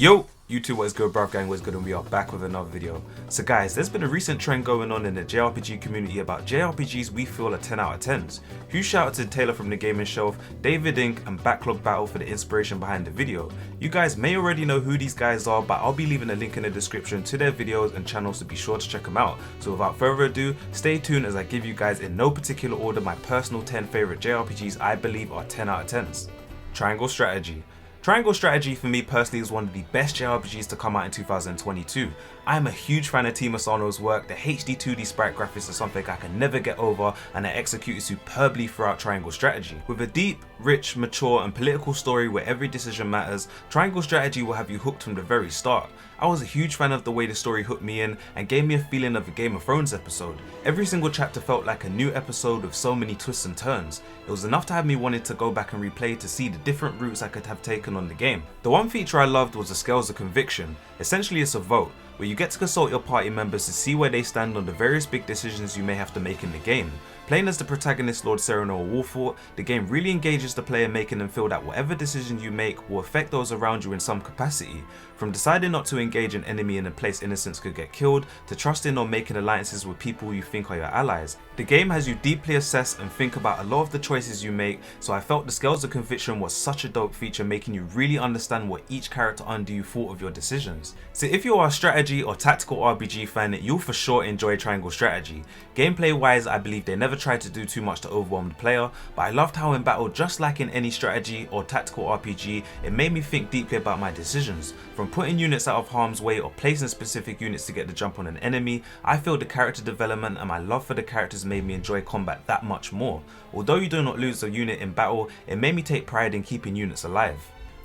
Yo, YouTube, what is good, bruv gang, what is good, and we are back with another video. So guys, there's been a recent trend going on in the JRPG community about JRPGs we feel are 10 out of 10s. Huge shout out to Taylor from the Gaming Shelf, David Inc, and Backlog Battle for the inspiration behind the video. You guys may already know who these guys are, but I'll be leaving a link in the description to their videos and channels, so be sure to check them out. So without further ado, stay tuned as I give you guys in no particular order my personal 10 favorite JRPGs I believe are 10 out of 10s. Triangle Strategy. Triangle Strategy for me personally is one of the best JRPGs to come out in 2022. I am a huge fan of Team Asano's work. The HD 2D sprite graphics are something I can never get over, and they're executed superbly throughout Triangle Strategy. With a deep, rich, mature and political story where every decision matters, Triangle Strategy will have you hooked from the very start. I was a huge fan of the way the story hooked me in and gave me a feeling of a Game of Thrones episode. Every single chapter felt like a new episode with so many twists and turns. It was enough to have me wanting to go back and replay to see the different routes I could have taken on the game. The one feature I loved was the Scales of Conviction. Essentially it's a vote, where you get to consult your party members to see where they stand on the various big decisions you may have to make in the game. Playing as the protagonist Lord Sereno Wolfort, the game really engages the player, making them feel that whatever decision you make will affect those around you in some capacity. From deciding not to engage an enemy in a place innocents could get killed, to trusting or making alliances with people you think are your allies. The game has you deeply assess and think about a lot of the choices you make, so I felt the Scales of Conviction was such a dope feature, making you really understand what each character under you thought of your decisions. So if you are a strategy or tactical RPG fan, you'll for sure enjoy Triangle Strategy. Gameplay wise, I believe they never tried to do too much to overwhelm the player, but I loved how in battle, just like in any strategy or tactical RPG, it made me think deeply about my decisions. From putting units out of harm's way or placing specific units to get the jump on an enemy, I feel the character development and my love for the characters made me enjoy combat that much more. Although you do not lose a unit in battle, it made me take pride in keeping units alive.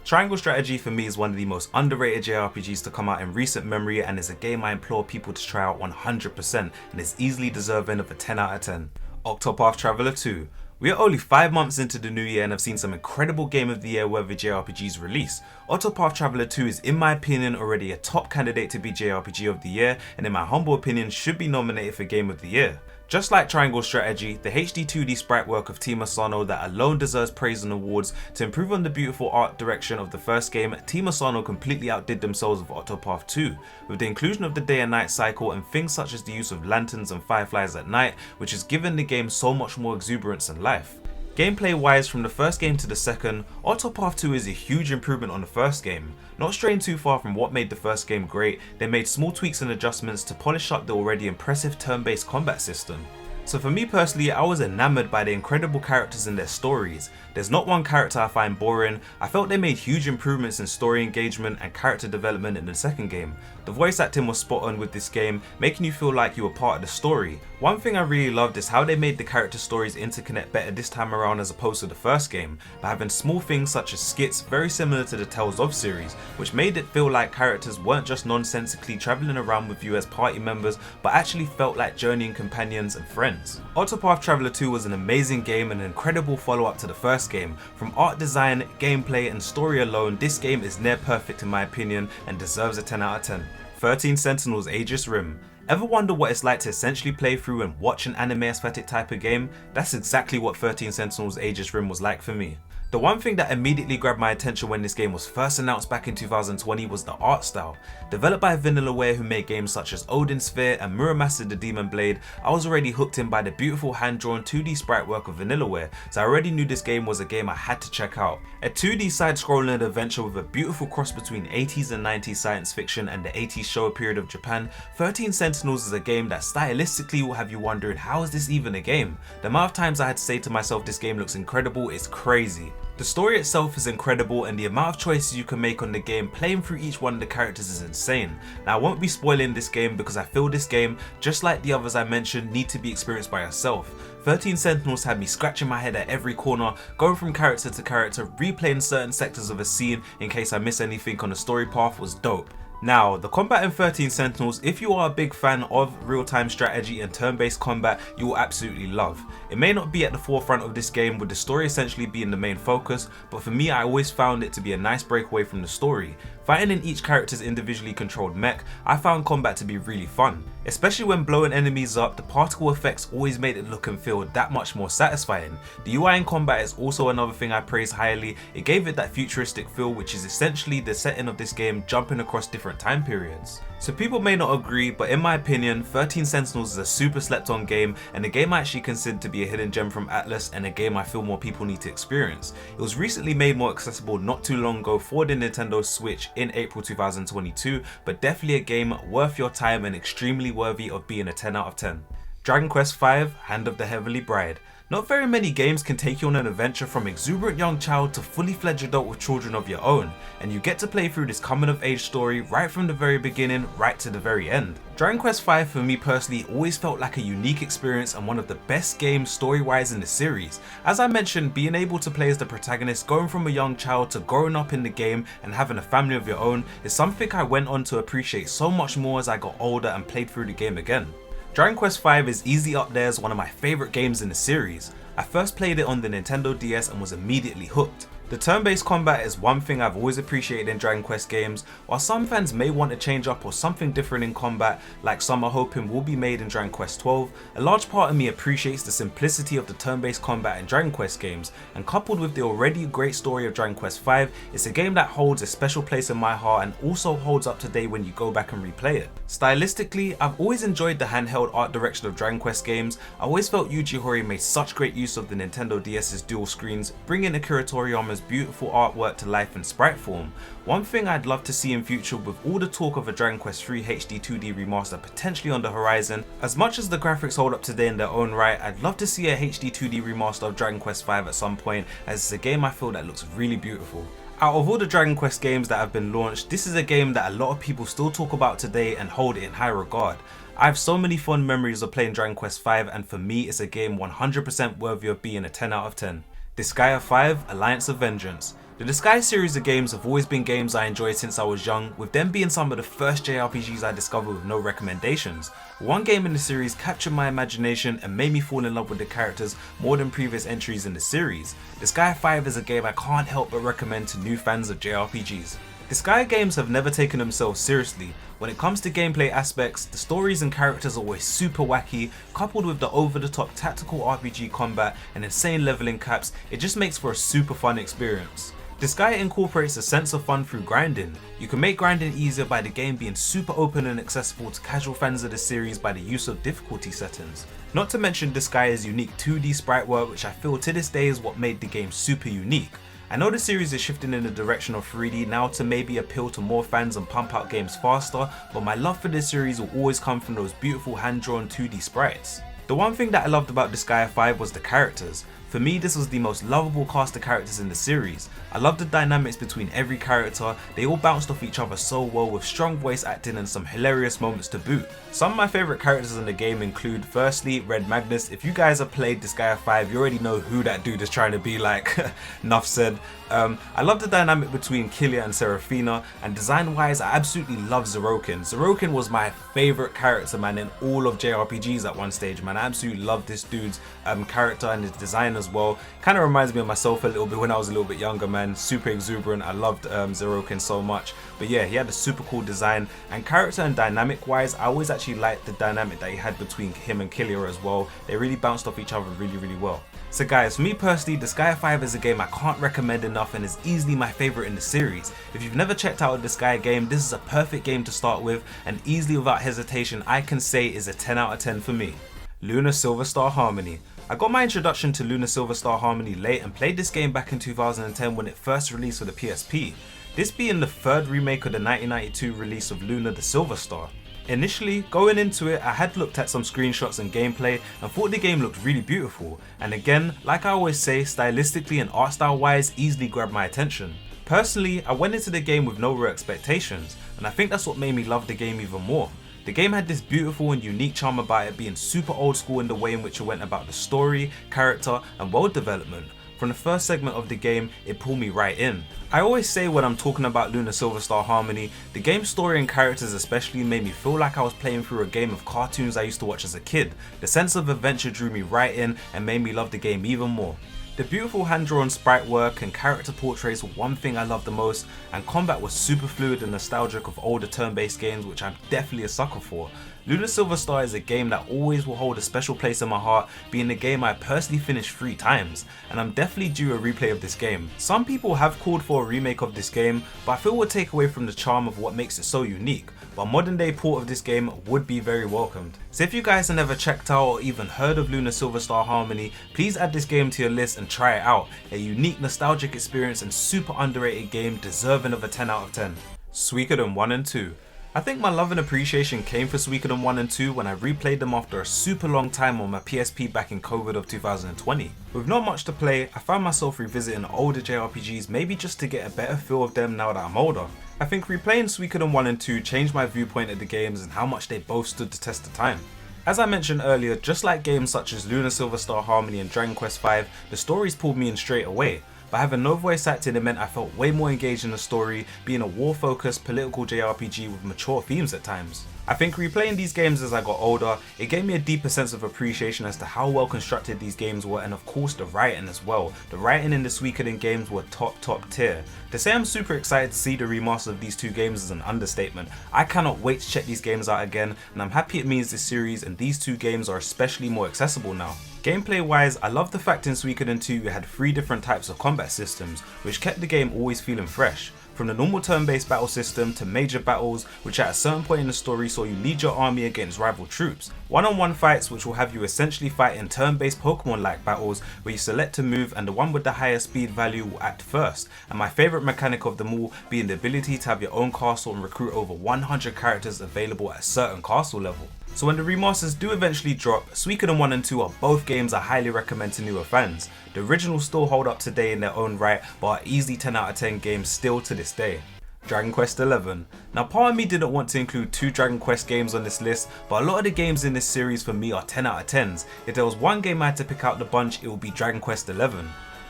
Triangle Strategy for me is one of the most underrated JRPGs to come out in recent memory, and is a game I implore people to try out 100% and is easily deserving of a 10 out of 10. Octopath Traveler 2. We are only 5 months into the new year and have seen some incredible Game of the Year worthy JRPGs release. Octopath Traveler 2 is in my opinion already a top candidate to be JRPG of the year, and in my humble opinion should be nominated for Game of the Year. Just like Triangle Strategy, the HD 2D sprite work of Team Asano that alone deserves praise and awards. To improve on the beautiful art direction of the first game, Team Asano completely outdid themselves with Octopath 2, with the inclusion of the day and night cycle and things such as the use of lanterns and fireflies at night, which has given the game so much more exuberance and life. Gameplay wise, from the first game to the second, Octopath 2 is a huge improvement on the first game. Not straying too far from what made the first game great, they made small tweaks and adjustments to polish up the already impressive turn-based combat system. So for me personally, I was enamored by the incredible characters and their stories. There's not one character I find boring. I felt they made huge improvements in story engagement and character development in the second game. The voice acting was spot on with this game, making you feel like you were part of the story. One thing I really loved is how they made the character stories interconnect better this time around as opposed to the first game, by having small things such as skits very similar to the Tales of series, which made it feel like characters weren't just nonsensically travelling around with you as party members, but actually felt like journeying companions and friends. Octopath Traveler 2 was an amazing game and an incredible follow-up to the first game. From art design, gameplay and story alone, this game is near perfect in my opinion and deserves a 10 out of 10. 13 Sentinels Aegis Rim. Ever wonder what it's like to essentially play through and watch an anime aesthetic type of game? That's exactly what 13 Sentinels Aegis Rim was like for me. The one thing that immediately grabbed my attention when this game was first announced back in 2020 was the art style. Developed by Vanillaware, who made games such as Odin Sphere and Muramasa the Demon Blade, I was already hooked in by the beautiful hand-drawn 2D sprite work of Vanillaware, so I already knew this game was a game I had to check out. A 2D side-scrolling adventure with a beautiful cross between 80s and 90s science fiction and the 80s Showa period of Japan, 13 Sentinels is a game that stylistically will have you wondering, how is this even a game? The amount of times I had to say to myself this game looks incredible is crazy. The story itself is incredible, and the amount of choices you can make on the game playing through each one of the characters is insane. Now I won't be spoiling this game because I feel this game, just like the others I mentioned, need to be experienced by yourself. 13 Sentinels had me scratching my head at every corner, going from character to character, replaying certain sectors of a scene in case I miss anything on the story path was dope. Now, the combat in 13 Sentinels, if you are a big fan of real-time strategy and turn-based combat, you will absolutely love. It may not be at the forefront of this game with the story essentially being the main focus, but for me I always found it to be a nice breakaway from the story. Fighting in each character's individually controlled mech, I found combat to be really fun. Especially when blowing enemies up, the particle effects always made it look and feel that much more satisfying. The UI in combat is also another thing I praise highly. It gave it that futuristic feel, which is essentially the setting of this game jumping across different time periods. So people may not agree, but in my opinion, 13 Sentinels is a super slept on game and a game I actually consider to be a hidden gem from Atlus and a game I feel more people need to experience. It was recently made more accessible not too long ago for the Nintendo Switch in April 2022, but definitely a game worth your time and extremely worthy of being a 10 out of 10. Dragon Quest V: Hand of the Heavenly Bride. Not very many games can take you on an adventure from exuberant young child to fully fledged adult with children of your own, and you get to play through this coming of age story right from the very beginning right to the very end. Dragon Quest V for me personally always felt like a unique experience and one of the best games story wise in the series. As I mentioned, being able to play as the protagonist going from a young child to growing up in the game and having a family of your own is something I went on to appreciate so much more as I got older and played through the game again. Dragon Quest V is easily up there as one of my favourite games in the series. I first played it on the Nintendo DS and was immediately hooked. The turn-based combat is one thing I've always appreciated in Dragon Quest games. While some fans may want to change up or something different in combat, like some are hoping will be made in Dragon Quest XII, a large part of me appreciates the simplicity of the turn-based combat in Dragon Quest games, and coupled with the already great story of Dragon Quest V, it's a game that holds a special place in my heart and also holds up today when you go back and replay it. Stylistically, I've always enjoyed the handheld art direction of Dragon Quest games. I always felt Yuji Horii made such great use of the Nintendo DS's dual screens, bringing Akira Toriyama's beautiful artwork to life in sprite form. One thing I'd love to see in future, with all the talk of a Dragon Quest III HD 2D remaster potentially on the horizon, as much as the graphics hold up today in their own right, I'd love to see a HD 2D remaster of Dragon Quest V at some point, as it's a game I feel that looks really beautiful. Out of all the Dragon Quest games that have been launched, this is a game that a lot of people still talk about today and hold it in high regard. I have so many fond memories of playing Dragon Quest V, and for me it's a game 100% worthy of being a 10 out of 10. Disgaea 5: Alliance of Vengeance. The Disgaea series of games have always been games I enjoyed since I was young, with them being some of the first JRPGs I discovered with no recommendations. One game in the series captured my imagination and made me fall in love with the characters more than previous entries in the series. Disgaea 5 is a game I can't help but recommend to new fans of JRPGs. Disgaea games have never taken themselves seriously. When it comes to gameplay aspects, the stories and characters are always super wacky, coupled with the over-the-top tactical RPG combat and insane leveling caps, it just makes for a super fun experience. Disgaea incorporates a sense of fun through grinding. You can make grinding easier by the game being super open and accessible to casual fans of the series by the use of difficulty settings. Not to mention Disgaea's unique 2D sprite work, which I feel to this day is what made the game super unique. I know the series is shifting in the direction of 3D now to maybe appeal to more fans and pump out games faster, but my love for this series will always come from those beautiful hand-drawn 2D sprites. The one thing that I loved about Disgaea 5 was the characters. For me, this was the most lovable cast of characters in the series. I loved the dynamics between every character, they all bounced off each other so well with strong voice acting and some hilarious moments to boot. Some of my favourite characters in the game include, firstly, Red Magnus. If you guys have played Disgaea 5, you already know who that dude is trying to be like, enough said. I love the dynamic between Killia and Seraphina, and design wise I absolutely love Zeroken. Zeroken was my favourite character, man, in all of JRPGs at one stage, man. I absolutely love this dude's character and his design as well. Kind of reminds me of myself a little bit when I was a little bit younger, man. Super exuberant. I loved Zeroken so much. But yeah, he had a super cool design, and character and dynamic wise I always actually liked the dynamic that he had between him and Killia as well. They really bounced off each other really well. So guys, for me personally, Disgaea 5 is a game I can't recommend enough and is easily my favourite in the series. If you've never checked out a Disgaea game, this is a perfect game to start with, and easily without hesitation I can say is a 10 out of 10 for me. Lunar Silver Star Harmony. I got my introduction to Lunar Silver Star Harmony late and played this game back in 2010 when it first released for the PSP. This being the third remake of the 1992 release of Lunar the Silver Star. Initially, going into it, I had looked at some screenshots and gameplay and thought the game looked really beautiful, and again, like I always say, stylistically and art style wise easily grabbed my attention. Personally, I went into the game with no real expectations, and I think that's what made me love the game even more. The game had this beautiful and unique charm about it being super old school in the way in which it went about the story, character and world development. From the first segment of the game, it pulled me right in. I always say when I'm talking about Lunar Silver Star Harmony, the game's story and characters especially made me feel like I was playing through a game of cartoons I used to watch as a kid. The sense of adventure drew me right in and made me love the game even more. The beautiful hand-drawn sprite work and character portraits were one thing I loved the most, and combat was super fluid and nostalgic of older turn-based games, which I'm definitely a sucker for. Lunar Silver Star is a game that always will hold a special place in my heart, being the game I personally finished 3 times, and I'm definitely due a replay of this game. Some people have called for a remake of this game, but I feel it would take away from the charm of what makes it so unique, but a modern day port of this game would be very welcomed. So if you guys have never checked out or even heard of Lunar Silver Star Harmony, please add this game to your list and try it out. A unique nostalgic experience and super underrated game deserving of a 10 out of 10. Suikoden 1 and 2. I think my love and appreciation came for Suikoden 1 and 2 when I replayed them after a super long time on my PSP back in COVID of 2020. With not much to play, I found myself revisiting older JRPGs maybe just to get a better feel of them now that I'm older. I think replaying Suikoden 1 and 2 changed my viewpoint of the games and how much they both stood the test of time. As I mentioned earlier, just like games such as Lunar Silver Star Harmony and Dragon Quest V, the stories pulled me in straight away. But having no voice acting, it meant I felt way more engaged in the story, being a war-focused political JRPG with mature themes at times. I think replaying these games as I got older, it gave me a deeper sense of appreciation as to how well constructed these games were, and of course the writing as well. The writing in the Suikoden games were top tier. To say I'm super excited to see the remaster of these 2 games is an understatement. I cannot wait to check these games out again, and I'm happy it means this series and these 2 games are especially more accessible now. Gameplay wise, I love the fact in Suikoden 2 we had 3 different types of combat systems, which kept the game always feeling fresh. From the normal turn-based battle system to major battles, which at a certain point in the story saw you lead your army against rival troops. One-on-one fights, which will have you essentially fight in turn-based Pokemon-like battles where you select to move and the one with the higher speed value will act first. And my favourite mechanic of them all being the ability to have your own castle and recruit over 100 characters available at a certain castle level. So when the remasters do eventually drop, Suikoden 1 and 2 are both games I highly recommend to newer fans. The originals still hold up today in their own right, but are easily 10 out of 10 games still to this day. Dragon Quest XI. Now part of me didn't want to include 2 Dragon Quest games on this list, but a lot of the games in this series for me are 10 out of 10s. If there was one game I had to pick out the bunch, it would be Dragon Quest XI.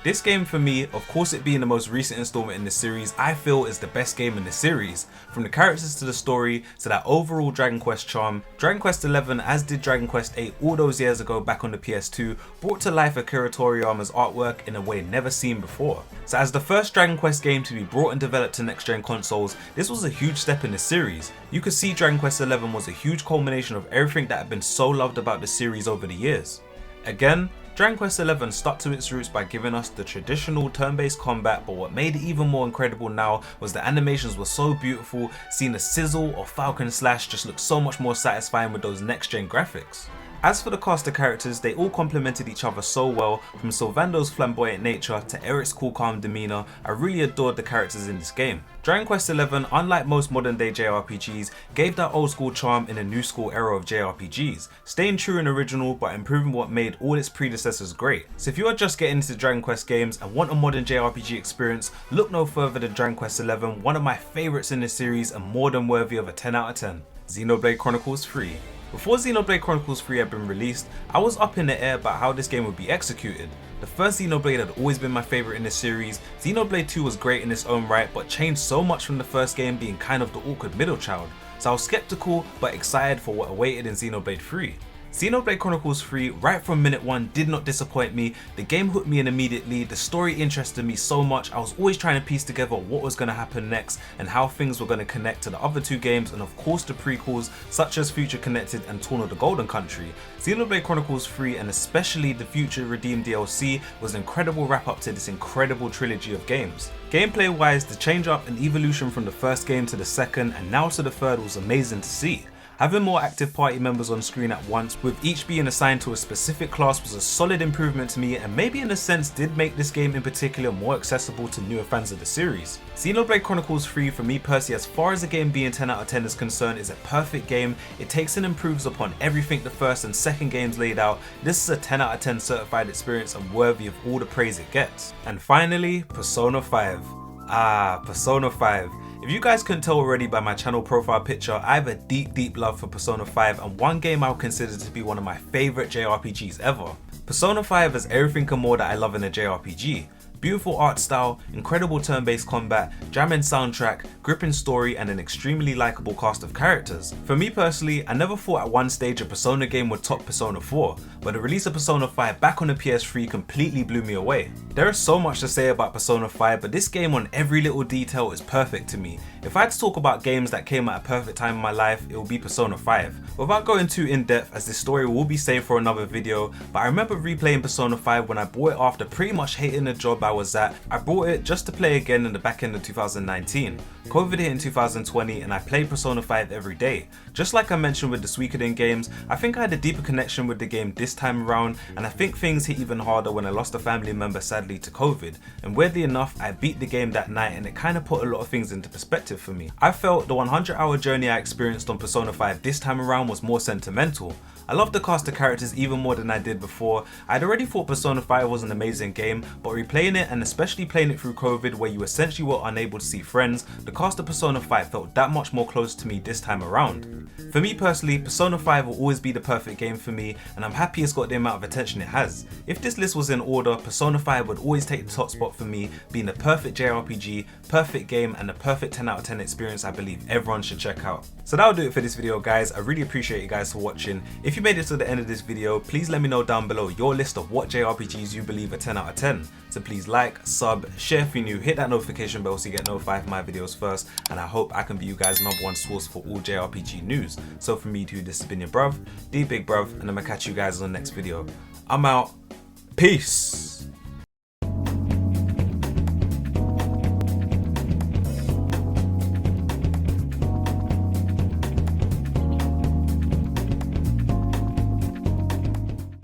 This game for me, of course it being the most recent installment in the series, I feel is the best game in the series. From the characters to the story to that overall Dragon Quest charm, Dragon Quest XI, as did Dragon Quest VIII all those years ago back on the PS2, brought to life Akira Toriyama's artwork in a way never seen before. So as the first Dragon Quest game to be brought and developed to next gen consoles, this was a huge step in the series. You could see Dragon Quest XI was a huge culmination of everything that had been so loved about the series over the years. Again, Dragon Quest XI stuck to its roots by giving us the traditional turn-based combat, but what made it even more incredible now was the animations were so beautiful. Seeing the sizzle or Falcon Slash just looked so much more satisfying with those next-gen graphics. As for the cast of characters, they all complemented each other so well, from Sylvando's flamboyant nature to Eric's cool calm demeanour. I really adored the characters in this game. Dragon Quest XI, unlike most modern day JRPGs, gave that old school charm in a new school era of JRPGs, staying true and original but improving what made all its predecessors great. So if you are just getting into Dragon Quest games and want a modern JRPG experience, look no further than Dragon Quest XI, one of my favourites in this series and more than worthy of a 10 out of 10. Xenoblade Chronicles 3. Before Xenoblade Chronicles 3 had been released, I was up in the air about how this game would be executed. The first Xenoblade had always been my favourite in this series. Xenoblade 2 was great in its own right, but changed so much from the first game being kind of the awkward middle child. So I was skeptical but excited for what awaited in Xenoblade 3. Xenoblade Chronicles 3, right from minute 1, did not disappoint me. The game hooked me in immediately, the story interested me so much. I was always trying to piece together what was going to happen next and how things were going to connect to the other 2 games and of course the prequels such as Future Connected and Torn of the Golden Country. Xenoblade Chronicles 3 and especially the Future Redeemed DLC was an incredible wrap up to this incredible trilogy of games. Gameplay wise, the change up and evolution from the first game to the second and now to the third was amazing to see. Having more active party members on screen at once, with each being assigned to a specific class, was a solid improvement to me and maybe in a sense did make this game in particular more accessible to newer fans of the series. Xenoblade Chronicles 3 for me personally, as far as the game being 10 out of 10 is concerned, is a perfect game. It takes and improves upon everything the first and second games laid out. This is a 10 out of 10 certified experience and worthy of all the praise it gets. And finally, Persona 5. Persona 5. If you guys couldn't tell already by my channel profile picture, I have a deep love for Persona 5 and one game I would consider to be one of my favourite JRPGs ever. Persona 5 has everything and more that I love in a JRPG. beautiful art style, incredible turn-based combat, jamming soundtrack, gripping story, and an extremely likable cast of characters. For me personally, I never thought at one stage a Persona game would top Persona 4, but the release of Persona 5 back on the PS3 completely blew me away. There is so much to say about Persona 5, but this game on every little detail is perfect to me. If I had to talk about games that came at a perfect time in my life, it will be Persona 5. Without going too in depth, as this story will be saved for another video, but I remember replaying Persona 5 when I bought it after pretty much hating the job I was at. I bought it just to play again in the back end of 2019. COVID hit in 2020 and I played Persona 5 every day. Just like I mentioned with the Suikoden games, I think I had a deeper connection with the game this time around, and I think things hit even harder when I lost a family member sadly to COVID, and weirdly enough I beat the game that night and it kind of put a lot of things into perspective for me. I felt the 100-hour journey I experienced on Persona 5 this time around was more sentimental. I loved the cast of characters even more than I did before. I'd already thought Persona 5 was an amazing game, but replaying it and especially playing it through COVID where you essentially were unable to see friends, the cast of Persona 5 felt that much more close to me this time around. For me personally, Persona 5 will always be the perfect game for me, and I'm happy it's got the amount of attention it has. If this list was in order, Persona 5 would always take the top spot for me, being the perfect JRPG, perfect game, and the perfect 10 out of 10 experience I believe everyone should check out. So that'll do it for this video guys. I really appreciate you guys for watching. If you made it to the end of this video, please let me know down below your list of what JRPGs you believe are 10 out of 10. So please like, sub, share if you're new, hit that notification bell so you get notified of my videos first, and I hope I can be you guys' #1 source for all JRPG news. So from me too, this has been your bruv, the big bruv, and I'm gonna catch you guys on the next video. I'm out. Peace.